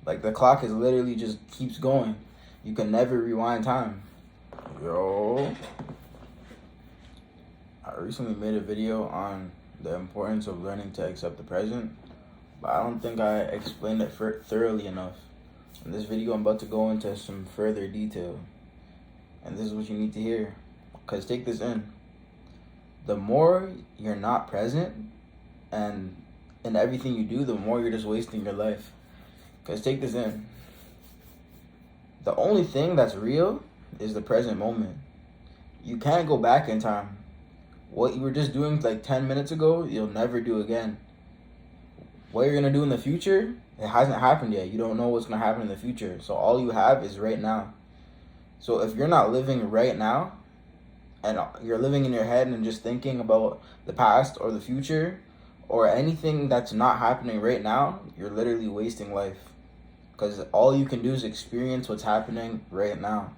Like the clock is literally just keeps going. You can never rewind time. Yo, I recently made a video on the importance of learning to accept the present, but I don't think I explained it thoroughly enough. In this video, I'm about to go into some further detail, and this is what you need to hear. Because take this in. The more you're not present and in everything you do, the more you're just wasting your life. Because take this in. The only thing that's real is the present moment. You can't go back in time. What you were just doing like 10 minutes ago, you'll never do again. What you're going to do in the future, it hasn't happened yet. You don't know what's going to happen in the future. So all you have is right now. So if you're not living right now, and you're living in your head and just thinking about the past or the future or anything that's not happening right now, you're literally wasting life. Because all you can do is experience what's happening right now.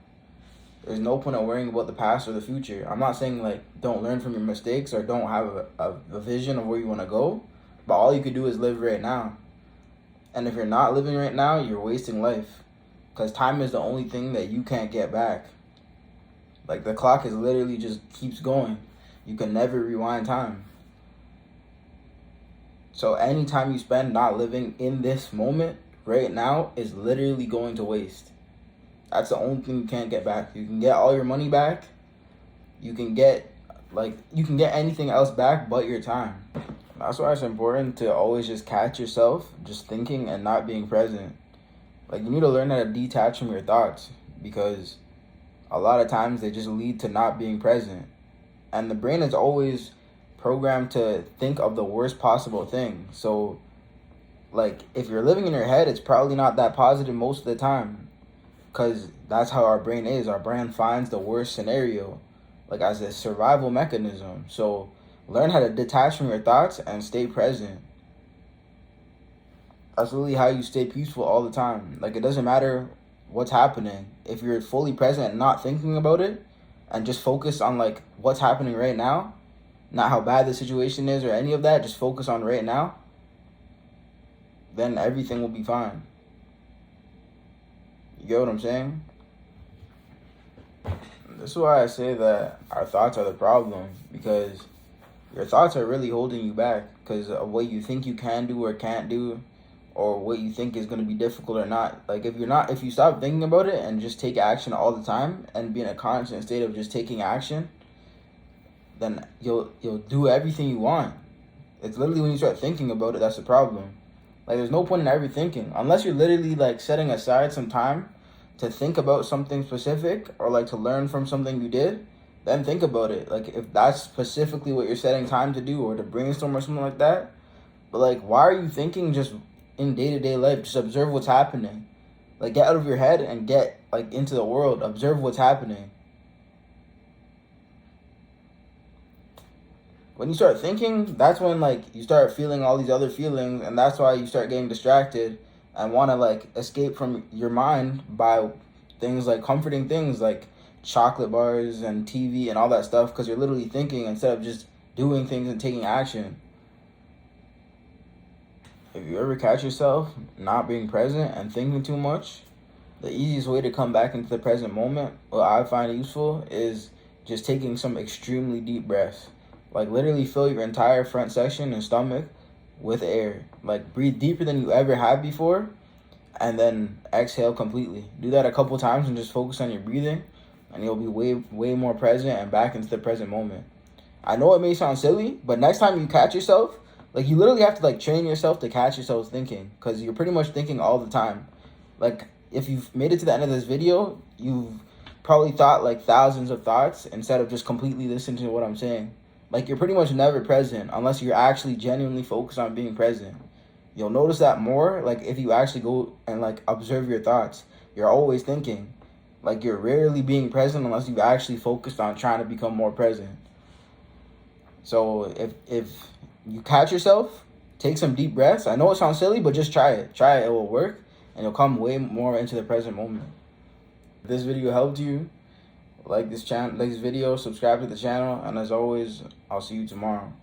There's no point in worrying about the past or the future. I'm not saying like don't learn from your mistakes or don't have a vision of where you want to go, but all you can do is live right now. And if you're not living right now, you're wasting life. Because time is the only thing that you can't get back. Like the clock is literally just keeps going. You can never rewind time. So any time you spend not living in this moment right now is literally going to waste. That's the only thing you can't get back. You can get all your money back. You can get anything else back but your time. That's why it's important to always just catch yourself just thinking and not being present. Like you need to learn how to detach from your thoughts, because a lot of times they just lead to not being present. And the brain is always programmed to think of the worst possible thing. So, like, if you're living in your head, it's probably not that positive most of the time. Because that's how our brain is. Our brain finds the worst scenario, like, as a survival mechanism. So, learn how to detach from your thoughts and stay present. That's really how you stay peaceful all the time. Like, it doesn't matter what's happening. If you're fully present and not thinking about it and just focus on like what's happening right now, not how bad the situation is or any of that, just focus on right now, then everything will be fine. You get what I'm saying? This is why I say that our thoughts are the problem, because your thoughts are really holding you back because of what you think you can do or can't do, or what you think is going to be difficult or not. Like if you stop thinking about it and just take action all the time and be in a constant state of just taking action, then you'll do everything you want. It's literally when you start thinking about it that's the problem. Like there's no point in ever thinking unless you're literally like setting aside some time to think about something specific or like to learn from something you did. Then think about it. Like if that's specifically what you're setting time to do or to brainstorm or something like that. But like, why are you thinking just in day-to-day life? Just observe what's happening. Like get out of your head and get like into the world. Observe what's happening. When you start thinking, that's when like you start feeling all these other feelings, and that's why you start getting distracted and want to like escape from your mind by things like comforting things like chocolate bars and TV and all that stuff, because you're literally thinking instead of just doing things and taking action. If you ever catch yourself not being present and thinking too much, the easiest way to come back into the present moment, what I find useful, is just taking some extremely deep breaths. Like literally fill your entire front section and stomach with air. Like breathe deeper than you ever have before, and then exhale completely. Do that a couple times and just focus on your breathing, and you'll be way more present and back into the present moment. I know it may sound silly, but next time you catch yourself, like you literally have to like train yourself to catch yourself thinking, because you're pretty much thinking all the time. Like if you've made it to the end of this video, you've probably thought like thousands of thoughts instead of just completely listening to what I'm saying. Like you're pretty much never present unless you're actually genuinely focused on being present. You'll notice that more like if you actually go and like observe your thoughts. You're always thinking. Like you're rarely being present unless you've actually focused on trying to become more present. So if you catch yourself, take some deep breaths. I know it sounds silly, but just try it. Try it, it will work, and you'll come way more into the present moment. If this video helped you, like this video, subscribe to the channel, and as always, I'll see you tomorrow.